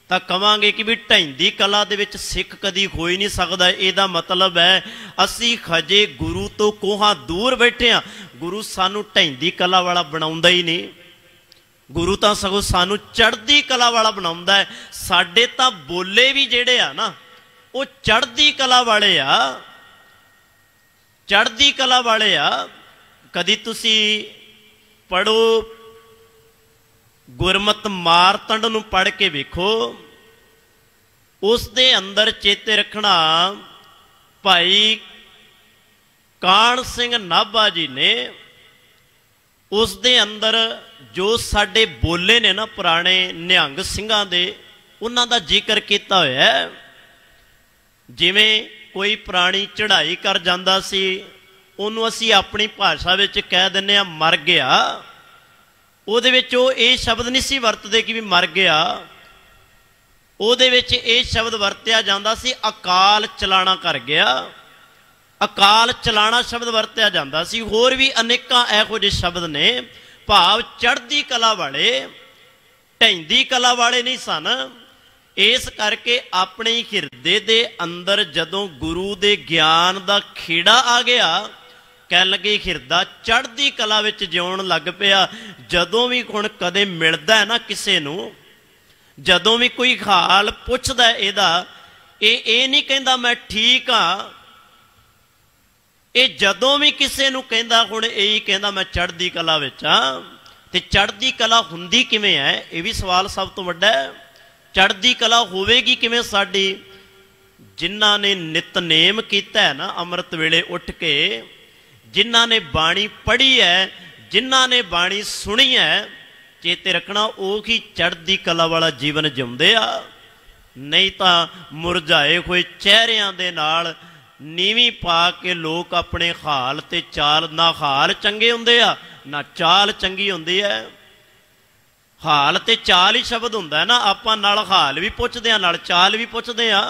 ਤਾਂ ਕਵਾਂਗੇ ਕਿ ਵੀ ਢਹਿੰਦੀ ਕਲਾ ਦੇ ਵਿੱਚ ਸਿੱਖ ਕਦੀ ਹੋ ਹੀ ਨਹੀਂ ਸਕਦਾ। ਇਹਦਾ ਮਤਲਬ ਹੈ ਅਸੀਂ ਹਜੇ ਗੁਰੂ ਤੋਂ ਕੋਹਾਂ ਦੂਰ ਬੈਠੇ ਹਾਂ। ਗੁਰੂ ਸਾਨੂੰ ਢਹਿੰਦੀ ਕਲਾ ਵਾਲਾ ਬਣਾਉਂਦਾ ਹੀ ਨਹੀਂ। गुरु तो सगों सानू चढ़दी कला वाला बनाउंदा है। साडे तां बोले भी जिहड़े आ ना वो चढ़दी कला वाले आ, चढ़दी कला वाले आ। कदी तुसी पढ़ो गुरमत मारतंड नूं पढ़ के वेखो, उस दे अंदर चेते रखना भाई कान सिंह नाभा जी ने उस दे अंदर जो साडे बोले ने ना पुराने निहंग सिंघां दे, उन्हां दा जिक्र किया होया है। जिवें कोई प्राणी चढ़ाई कर जांदा सी, उहनूं असीं अपनी भाषा विच कह दिंदे आ मर गया। उहदे विच ओह इह शब्द नहीं सी वरतदे कि भी मर गया, उहदे विच इह शब्द वरतिया जांदा सी अकाल चलाना कर गया। अकाल चलाना शब्द वरतिया जाता सी। होर भी अनेकां इहो जिहे शब्द ने, भाव चढ़दी कला वाले ढैंदी कला वाले नहीं सन। इस करके अपने हिरदे दे अंदर जदों गुरु दे ज्ञान दा खेड़ा आ गया, कह लगे हिरदा चढ़दी कला विच जिउण लग पिया। जदों भी हुण कदे मिलदा है ना किसे नूं, जदों भी कोई हाल पुछदा इहदा, ये नहीं कहंदा मैं ठीक हाँ, ये जदों भी किसी नूं कहंदा हुण यही कहंदा मैं चढ़दी कला विच हां। ते चढ़दी कला हुंदी किवें है, ये भी सवाल सब तो वड्डा है। चढ़दी कला होवेगी किवें साडी? जिन्हां ने नितनेम कीता है ना अमृत वेले उठ के, जिन्हां ने बाणी पढ़ी है, जिन्हां ने बाणी सुनी है, चेते रखना ओही चढ़दी कला वाला जीवन जिउंदे आ। नहीं तां मुरझाए हुए चेहरिਆਂ दे नाल नीवी पा के लोग अपने हाल ते चाल, ना हाल चंगे हुंदे आ ना चाल चंगी हुंदी है। हाल ते चाल ही शब्द हुंदा है ना, आपां नाल हाल भी पुछदे आ नाल चाल भी पुछदे आ।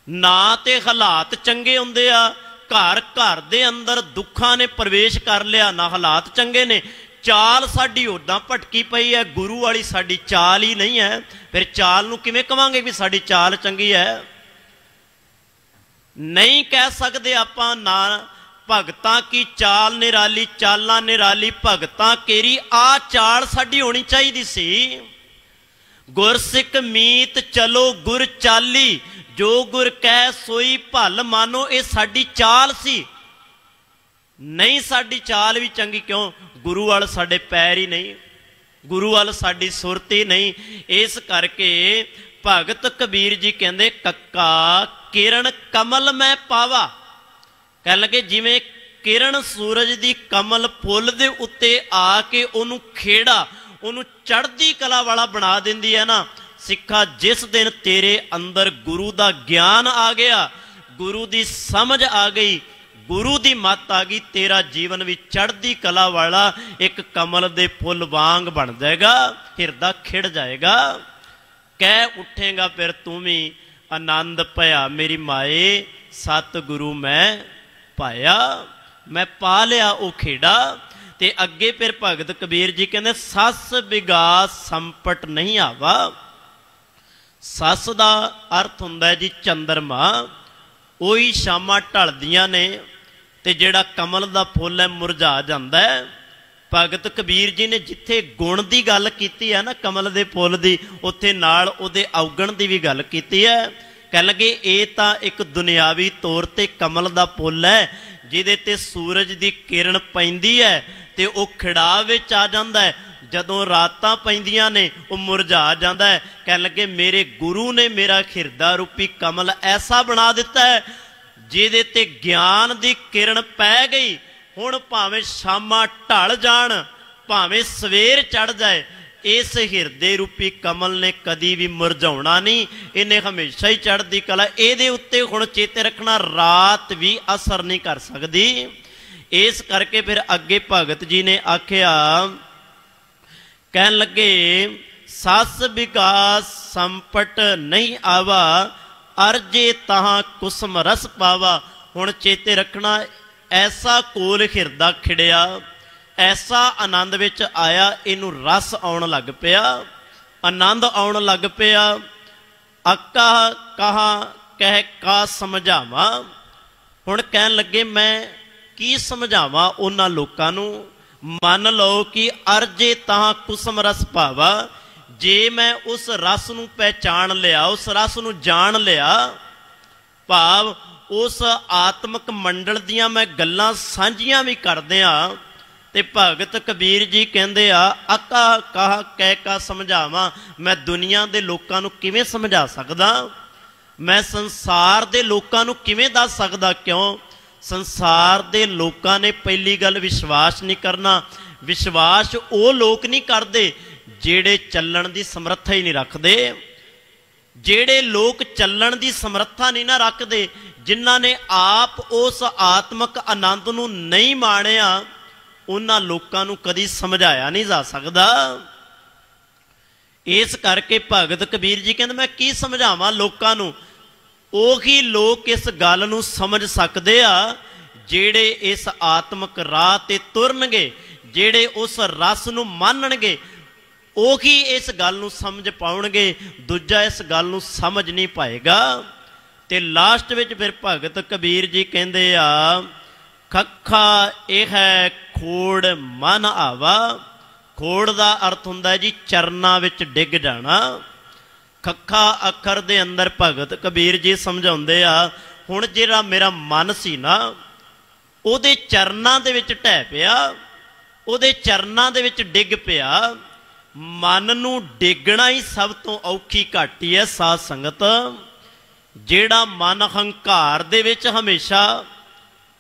ना ते हालात चंगे हुंदे आ, घर घर दे अंदर दुखां ने प्रवेश कर लिया, ना हालात चंगे ने, चाल साडी उदां भटकी पई है, गुरु वाली साडी चाल ही नहीं है। फिर चाल नूं किवें कवांगे भी साडी चाल चंगी है? नहीं कह सकते आपां। ना भगतां की चाल निराली, चालां निराली भगतां केरी, आ चाल साडी होनी चाहिए सी। गुरसिख मीत चलो गुर चाली, जो गुर कह सोई भल मानो, ये साडी चाल सी। नहीं साडी चाल भी चंगी क्यों? गुरु वाल साडे पैर ही नहीं, गुरु वाल साडी सुरत ही नहीं। इस करके भगत कबीर जी कहंदे कक्का किरण कमल मैं पावा। कह लगे जिवें किरण सूरज दी कमल फुल दे उत्ते आके उन्हों खेड़ा, उन्हों चढ़दी कला वाला बना दिंदी है ना। सिखा जिस दिन तेरे अंदर गुरु दा ज्ञान आ गया, गुरु दी समझ आ गई, गुरु दी मत आ गई, तेरा जीवन भी चढ़दी कला वाला एक कमल दे फुल वांग बन जाएगा, हिरदा खिड़ जाएगा। कह उठेगा फिर तू भी आनंद पया मेरी माए, सतगुरु मैं पाया, मैं पा लिया वो खेड़ा। ते अगे फिर भगत कबीर जी कहते सस बिगास संपट नहीं आवा। सस का अर्थ हुंदा है जी चंद्रमा, ਉਹੀ शामां ढलदियां ने ते जिहड़ा कमल दा फुल है मुरझा जांदा है। भगत कबीर जी ने जिथे गुण की गल की है ना कमल के फुल की, उत्थे नाल उहदे अवगण की भी गल की है। कह लगे ये तो एक दुनियावी तौर पर कमल का फुल है जिहदे ते सूरज की किरण पैंदी है ते वो खिड़ाव विच आ जांदा है, जदों रातां पैंदियां ने वो मुरझा जांदा है। कह लगे मेरे गुरु ने मेरा हिरदा रूपी कमल ऐसा बना दिता है जिहदे ते ज्ञान की किरण पै गई। हुण भावें शामां ढल जाण, भावें सवेर चढ़ जाए, इस हिरदे रूपी कमल ने कदी भी मुरझाउणा नहीं, इन्हें हमेशा ही चढ़दी कला। इहदे उत्ते हुण चेते रखना रात भी असर नहीं कर सकती। इस करके फिर अगे भगत जी ने आख्या, कहन लगे सस विकास संपट नहीं आवा, अर्जे तहां कुसम रस पावा। हुण चेते रखना ऐसा कोल हिरदा खिड़िया, ऐसा आनंद विच आया, इनू रस आउण लग पिया, आनंद आउण लग पिया। अका कहा कह का समझावा। हुण कहन लगे मैं की समझावा उन्हां लोकां नूं, ਮੰਨ ਲਓ ਕਿ ਅਰਜੇ ਤਾਂ ਕੁਸਮ ਰਸ ਭਾਵਾ, ਜੇ ਮੈਂ ਉਸ ਰਸ ਨੂੰ ਪਹਿਚਾਣ ਲਿਆ, ਉਸ ਰਸ ਨੂੰ ਜਾਣ ਲਿਆ, ਭਾਵ ਉਸ ਆਤਮਿਕ ਮੰਡਲ ਦੀਆਂ ਮੈਂ ਗੱਲਾਂ ਸਾਂਝੀਆਂ ਵੀ ਕਰਦਿਆਂ, ਤੇ ਭਗਤ ਕਬੀਰ ਜੀ ਕਹਿੰਦੇ ਆ, ਅਕਾ ਕਹਾ ਕਹਿ ਕਾ ਸਮਝਾਵਾਂ, ਮੈਂ ਦੁਨੀਆ ਦੇ ਲੋਕਾਂ ਨੂੰ ਕਿਵੇਂ ਸਮਝਾ ਸਕਦਾ, ਮੈਂ ਸੰਸਾਰ ਦੇ ਲੋਕਾਂ ਨੂੰ ਕਿਵੇਂ ਦੱਸ ਸਕਦਾ। ਕਿਉਂ? ਸੰਸਾਰ ਦੇ ਲੋਕਾਂ ਨੇ ਪਹਿਲੀ ਗੱਲ ਵਿਸ਼ਵਾਸ ਨਹੀਂ ਕਰਨਾ। ਵਿਸ਼ਵਾਸ ਉਹ ਲੋਕ ਨਹੀਂ ਕਰਦੇ ਜਿਹੜੇ ਚੱਲਣ ਦੀ ਸਮਰੱਥਾ ਹੀ ਨਹੀਂ ਰੱਖਦੇ। ਜਿਹੜੇ ਲੋਕ ਚੱਲਣ ਦੀ ਸਮਰੱਥਾ ਨਹੀਂ ਨਾ ਰੱਖਦੇ, ਜਿਨ੍ਹਾਂ ਨੇ ਆਪ ਉਸ ਆਤਮਿਕ ਆਨੰਦ ਨੂੰ ਨਹੀਂ ਮਾਣਿਆ, ਉਹਨਾਂ ਲੋਕਾਂ ਨੂੰ ਕਦੀ ਸਮਝਾਇਆ ਨਹੀਂ ਜਾ ਸਕਦਾ। ਇਸ ਕਰਕੇ ਭਗਤ ਕਬੀਰ ਜੀ ਕਹਿੰਦੇ ਮੈਂ ਕੀ ਸਮਝਾਵਾਂ ਲੋਕਾਂ ਨੂੰ। ਉਹੀ ਲੋਕ ਇਸ ਗੱਲ ਨੂੰ ਸਮਝ ਸਕਦੇ ਆ ਜਿਹੜੇ ਇਸ ਆਤਮਿਕ ਰਾਹ ਤੇ ਤੁਰਨਗੇ, ਜਿਹੜੇ ਉਸ ਰਸ ਨੂੰ ਮੰਨਣਗੇ, ਉਹੀ ਇਸ ਗੱਲ ਨੂੰ ਸਮਝ ਪਾਉਣਗੇ। ਦੂਜਾ ਇਸ ਗੱਲ ਨੂੰ ਸਮਝ ਨਹੀਂ ਪਾਏਗਾ। ਤੇ ਲਾਸਟ ਵਿੱਚ ਫਿਰ ਭਗਤ ਕਬੀਰ ਜੀ ਕਹਿੰਦੇ ਆ, ਖੱਖਾ ਇਹ ਹੈ ਖੋੜ ਮਨ ਆਵਾ। ਖੋੜ ਦਾ ਅਰਥ ਹੁੰਦਾ ਜੀ ਚਰਨਾਂ ਵਿੱਚ ਡਿੱਗ ਜਾਣਾ। ਖੱਖਾ ਅੱਖਰ ਦੇ ਅੰਦਰ ਭਗਤ ਕਬੀਰ ਜੀ ਸਮਝਾਉਂਦੇ ਆ, ਹੁਣ ਜਿਹੜਾ ਮੇਰਾ ਮਨ ਸੀ ਨਾ, ਉਹਦੇ ਚਰਨਾਂ ਦੇ ਵਿੱਚ ਢਹਿ ਪਿਆ, ਉਹਦੇ ਚਰਨਾਂ ਦੇ ਵਿੱਚ ਡਿੱਗ ਪਿਆ। ਮਨ ਨੂੰ ਡਿੱਗਣਾ ਹੀ ਸਭ ਤੋਂ ਔਖੀ ਘਾਟੀ ਹੈ ਸਾਧ ਸੰਗਤ। ਜਿਹੜਾ ਮਨ ਹੰਕਾਰ ਦੇ ਵਿੱਚ ਹਮੇਸ਼ਾ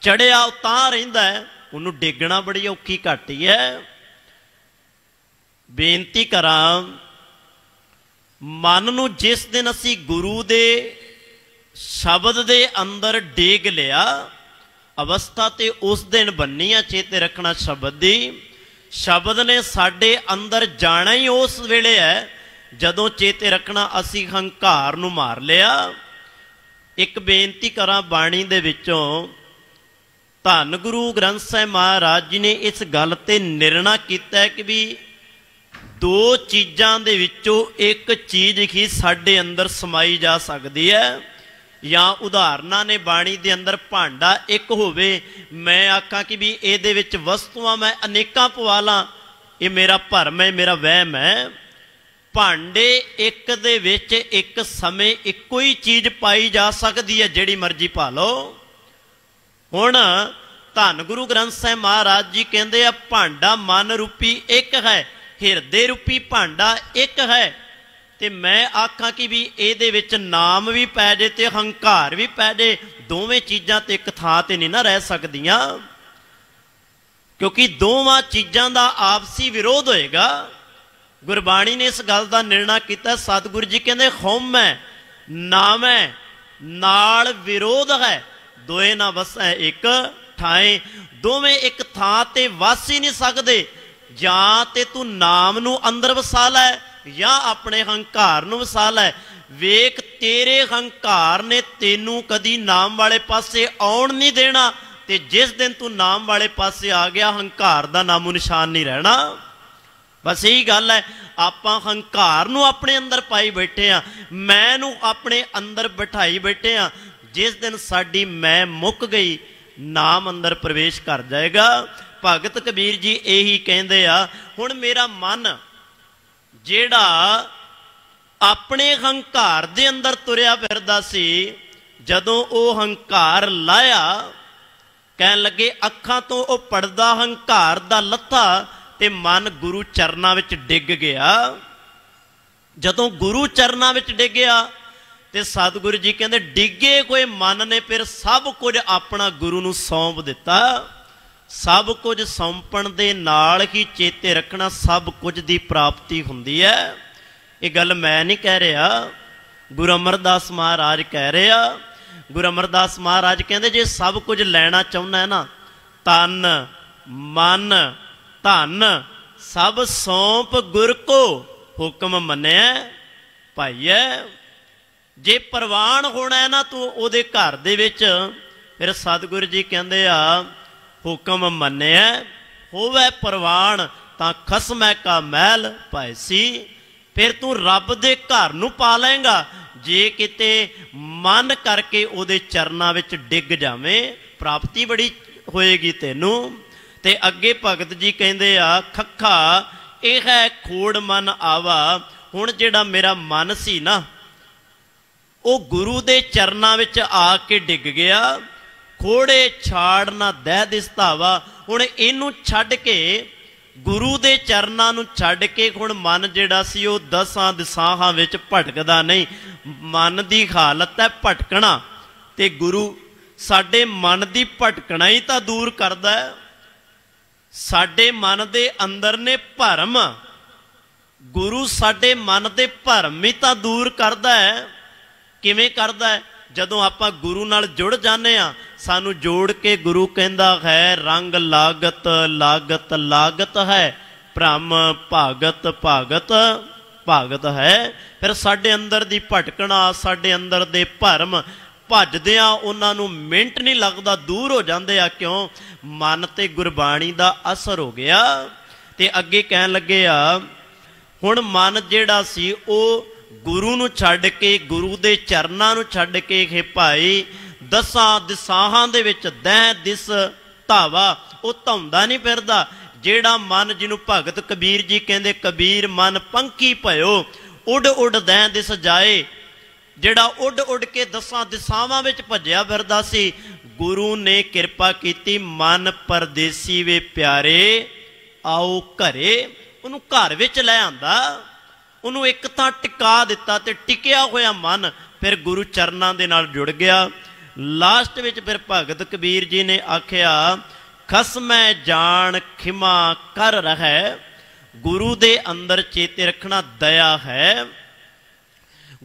ਚੜਿਆ ਤਾਂ ਰਹਿੰਦਾ ਹੈ, ਉਹਨੂੰ ਡਿੱਗਣਾ ਬੜੀ ਔਖੀ ਘਾਟੀ ਹੈ। ਬੇਨਤੀ ਕਰਾਂ, ਮਨ ਨੂੰ ਜਿਸ ਦਿਨ ਅਸੀਂ ਗੁਰੂ ਦੇ ਸ਼ਬਦ ਦੇ ਅੰਦਰ ਡੇਗ ਲਿਆ, ਅਵਸਥਾ ਤੇ ਉਸ ਦਿਨ ਬੰਨੀ ਆ। ਚੇਤੇ ਰੱਖਣਾ ਸ਼ਬਦ ਦੀ। ਸ਼ਬਦ ਨੇ ਸਾਡੇ ਅੰਦਰ ਜਾਣਾ ਹੀ ਉਸ ਵੇਲੇ ਹੈ ਜਦੋਂ, ਚੇਤੇ ਰੱਖਣਾ, ਅਸੀਂ ਹੰਕਾਰ ਨੂੰ ਮਾਰ ਲਿਆ। ਇੱਕ ਬੇਨਤੀ ਕਰਾਂ ਬਾਣੀ ਦੇ ਵਿੱਚੋਂ, ਧੰਨ ਗੁਰੂ ਗ੍ਰੰਥ ਸਾਹਿਬ ਮਹਾਰਾਜ ਜੀ ਨੇ ਇਸ ਗੱਲ ਤੇ ਨਿਰਣਾ ਕੀਤਾ ਹੈ ਕਿ ਵੀ ਦੋ ਚੀਜ਼ਾਂ ਦੇ ਵਿੱਚੋਂ ਇੱਕ ਚੀਜ਼ ਹੀ ਸਾਡੇ ਅੰਦਰ ਸਮਾਈ ਜਾ ਸਕਦੀ ਹੈ। ਜਾਂ ਉਦਾਹਰਨਾਂ ਨੇ ਬਾਣੀ ਦੇ ਅੰਦਰ, ਭਾਂਡਾ ਇੱਕ ਹੋਵੇ, ਮੈਂ ਆਖਾਂ ਕਿ ਵੀ ਇਹਦੇ ਵਿੱਚ ਵਸਤੂਆਂ ਮੈਂ ਅਨੇਕਾਂ ਪਵਾ ਲਾਂ, ਇਹ ਮੇਰਾ ਭਰਮ ਹੈ, ਮੇਰਾ ਵਹਿਮ ਹੈ। ਭਾਂਡੇ ਇੱਕ ਦੇ ਵਿੱਚ ਇੱਕ ਸਮੇਂ ਇੱਕੋ ਹੀ ਚੀਜ਼ ਪਾਈ ਜਾ ਸਕਦੀ ਹੈ, ਜਿਹੜੀ ਮਰਜ਼ੀ ਪਾ ਲਓ। ਹੁਣ ਧੰਨ ਗੁਰੂ ਗ੍ਰੰਥ ਸਾਹਿਬ ਮਹਾਰਾਜ ਜੀ ਕਹਿੰਦੇ ਆ, ਭਾਂਡਾ ਮਨ ਰੂਪੀ ਇੱਕ ਹੈ, ਹਿਰਦੇ ਰੂਪੀ ਭਾਂਡਾ ਇੱਕ ਹੈ। ਤੇ ਮੈਂ ਆਖਾਂ ਕਿ ਵੀ ਇਹਦੇ ਵਿੱਚ ਨਾਮ ਵੀ ਪੈ ਜੇ ਤੇ ਹੰਕਾਰ ਵੀ ਪੈ ਜੇ, ਦੋਵੇਂ ਚੀਜ਼ਾਂ ਤੇ ਇੱਕ ਥਾਂ ਤੇ ਨਹੀਂ ਨਾ ਰਹਿ ਸਕਦੀਆਂ, ਕਿਉਂਕਿ ਦੋਵਾਂ ਚੀਜ਼ਾਂ ਦਾ ਆਪਸੀ ਵਿਰੋਧ ਹੋਏਗਾ। ਗੁਰਬਾਣੀ ਨੇ ਇਸ ਗੱਲ ਦਾ ਨਿਰਣਾ ਕੀਤਾ। ਸਤਿਗੁਰੂ ਜੀ ਕਹਿੰਦੇ, ਹਉਮ ਹੈ ਨਾਮ ਹੈ ਨਾਲ ਵਿਰੋਧ ਹੈ, ਦੋਏ ਨਾ ਵਸੈ ਇੱਕ ਠਾਏ। ਦੋਵੇਂ ਇੱਕ ਥਾਂ ਤੇ ਵਸ ਹੀ ਨਹੀਂ ਸਕਦੇ। ਜਾਂ ਤੇ ਤੂੰ ਨਾਮ ਨੂੰ ਅੰਦਰ ਵਸਾ ਲੈ, ਜਾਂ ਆਪਣੇ ਹੰਕਾਰ ਨੂੰ ਵਸਾ ਲੈ। ਵੇਖ, ਤੇਰੇ ਹੰਕਾਰ ਨੇ ਤੈਨੂੰ ਕਦੀ ਨਾਮ ਵਾਲੇ ਪਾਸੇ ਆਉਣ ਨਹੀਂ ਦੇਣਾ, ਤੇ ਜਿਸ ਦਿਨ ਤੂੰ ਨਾਮ ਵਾਲੇ ਪਾਸੇ ਆ ਗਿਆ, ਹੰਕਾਰ ਦਾ ਨਾਮੋ ਨਿਸ਼ਾਨ ਨਹੀਂ ਰਹਿਣਾ। ਬਸ ਇਹੀ ਗੱਲ ਹੈ। ਆਪਾਂ ਹੰਕਾਰ ਨੂੰ ਆਪਣੇ ਅੰਦਰ ਪਾਈ ਬੈਠੇ ਆ, ਮੈਂ ਨੂੰ ਆਪਣੇ ਅੰਦਰ ਬਿਠਾਈ ਬੈਠੇ ਆ। ਜਿਸ ਦਿਨ ਸਾਡੀ ਮੈਂ ਮੁੱਕ ਗਈ, ਨਾਮ ਅੰਦਰ ਪ੍ਰਵੇਸ਼ ਕਰ ਜਾਏਗਾ। ਭਗਤ ਕਬੀਰ ਜੀ ਇਹੀ ਕਹਿੰਦੇ ਆ, ਹੁਣ ਮੇਰਾ ਮਨ ਜਿਹੜਾ ਆਪਣੇ ਹੰਕਾਰ ਦੇ ਅੰਦਰ ਤੁਰਿਆ ਫਿਰਦਾ ਸੀ, ਜਦੋਂ ਉਹ ਹੰਕਾਰ ਲਾਇਆ, ਕਹਿਣ ਲੱਗੇ ਅੱਖਾਂ ਤੋਂ ਉਹ ਪਰਦਾ ਹੰਕਾਰ ਦਾ ਲੱਥਾ ਤੇ ਮਨ ਗੁਰੂ ਚਰਨਾਂ ਵਿੱਚ ਡਿੱਗ ਗਿਆ। ਜਦੋਂ ਗੁਰੂ ਚਰਨਾਂ ਵਿੱਚ ਡਿੱਗਿਆ ਤੇ ਸਤਿਗੁਰੂ ਜੀ ਕਹਿੰਦੇ, ਡਿੱਗੇ ਹੋਏ ਮਨ ਨੇ ਫਿਰ ਸਭ ਕੁਝ ਆਪਣਾ ਗੁਰੂ ਨੂੰ ਸੌਂਪ ਦਿੱਤਾ। ਸਭ ਕੁਝ ਸੌਂਪਣ ਦੇ ਨਾਲ ਹੀ ਚੇਤੇ ਰੱਖਣਾ, ਸਭ ਕੁਝ ਦੀ ਪ੍ਰਾਪਤੀ ਹੁੰਦੀ ਹੈ। ਇਹ ਗੱਲ ਮੈਂ ਨਹੀਂ ਕਹਿ ਰਿਹਾ, ਗੁਰੂ ਅਮਰਦਾਸ ਮਹਾਰਾਜ ਕਹਿ ਰਹੇ ਆ। ਗੁਰੂ ਅਮਰਦਾਸ ਮਹਾਰਾਜ ਕਹਿੰਦੇ, ਜੇ ਸਭ ਕੁਝ ਲੈਣਾ ਚਾਹੁੰਦਾ ਹੈ ਨਾ, ਤਨ ਮਨ ਧਨ ਸਭ ਸੌਂਪ ਗੁਰ ਕੋ ਹੁਕਮ ਮੰਨਿਆ ਭਾਈਏ। ਜੇ ਪ੍ਰਵਾਨ ਹੋਣਾ ਹੈ ਨਾ ਤੂੰ ਉਹਦੇ ਘਰ ਦੇ ਵਿੱਚ, ਫਿਰ ਸਤਿਗੁਰੂ ਜੀ ਕਹਿੰਦੇ ਆ, ਹੁਕਮ ਮੰਨਿਆ ਹੋਵੇ ਪ੍ਰਵਾਨ ਤਾਂ ਖਸਮੈ ਕਾ ਮਹਿਲ ਭਾਇਸੀ। ਫਿਰ ਤੂੰ ਰੱਬ ਦੇ ਘਰ ਨੂੰ ਪਾ ਲਏਗਾ, ਜੇ ਕਿਤੇ ਮਨ ਕਰਕੇ ਉਹਦੇ ਚਰਨਾਂ ਵਿੱਚ ਡਿੱਗ ਜਾਵੇਂ, ਪ੍ਰਾਪਤੀ ਬੜੀ ਹੋਏਗੀ ਤੈਨੂੰ। ते अगे भगत जी कहते आ खखा यह है खोड़ मन आवा। हुण जिहड़ा मेरा मन सी ना वो गुरु दे चरनां विच आके डिग गया। खोड़े छाड़ ना दह दिस धावा। हुण इहनूं छड्ड के गुरु दे चरनां नूं छड्ड के हुण मन जिहड़ा सी वो दसां दिशाहां विच भटकदा नहीं। मन दी हालत है भटकना, ते गुरु साडे मन दी भटकना ही तां दूर करदा है। साडे मन दे अंदर ने भरम, गुरु साडे मन दे भरम ही तां दूर करदा है। किवें करदा है? जदों आपां गुरु नाल जुड़ जाने आ, सानू जोड़ के गुरु कहंदा है रंग लागत लागत लागत है, भ्रम भागत भागत भागत है। फिर साडे अंदर दी भटकना, साडे अंदर दे भरम भजदियां उन्हां नूं मिंट नहीं लगदा दूर हो जांदे आ। क्यों? मन ते गुरबाणी दा असर हो गया। ते अगे कहन लगे आ हुण मन जिहड़ा सी ओ गुरु नूं छड्ड के, गुरु दे चरनां नूं छड्ड के हे भाई दसां दिशाहां दे विच दह दिस धावा वो धौंदा नहीं फिरदा। जिहड़ा मन जिन्हों भगत कबीर जी कहंदे कबीर मन पंखी भयो उड उड दह दिस जाए। जिहड़ा उड उड के दसां दिशावां विच भज्जिया फिरदा सी, गुरु ने किरपा कीती मन परदेसी वे प्यारे आओ घरे। उहनूं घर विच लै आंदा, उन्होंने एक तां टिका दिता ते टिकिया होया मन फिर गुरु चरनां दे नाल जुड़ गया। लास्ट विच फिर भगत कबीर जी ने आख्या खसमै जान खिमा कर रहै। गुरु दे अंदर चेते रखना दया है।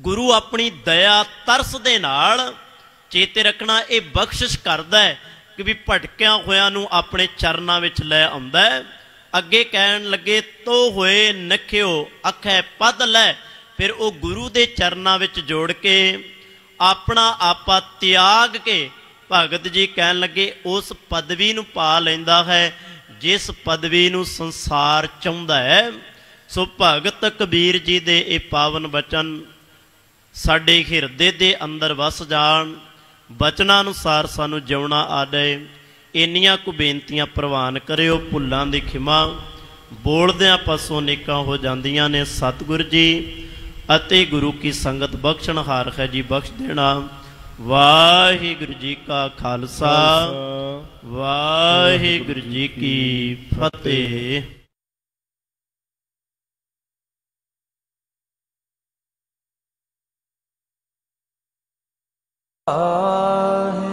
गुरु अपनी दया तरस दे नाल चेते रखना ये बख्शिश करदा है कि भी भटकिया होया नूं अपने चरनां विच लै आउंदा है। अगे कहन लगे तो होए नखियो अखै पद लै। फिर वो गुरु दे चरनां विच जोड़ के अपना आपा त्याग के भगत जी कहन लगे उस पदवी नूं पा लैंदा है जिस पदवी नूं संसार चाहुंदा है। सो भगत कबीर जी दे ये पावन बचन साडे हिरदे दे अंदर वस जाण, बचनां अनुसार सानूं जिउणा आ जाए। इन्नियां कु बेनतियां प्रवान करियो। भुल्लां दी खिमा, बोलदियां पासों नेकां हो जांदियां ने। सतगुर जी अते गुरु की संगत बख्शणहार है जी बख्श देना। वाहिगुरु जी का खालसा, वाहिगुरु जी की फतेह। वाहिगुरु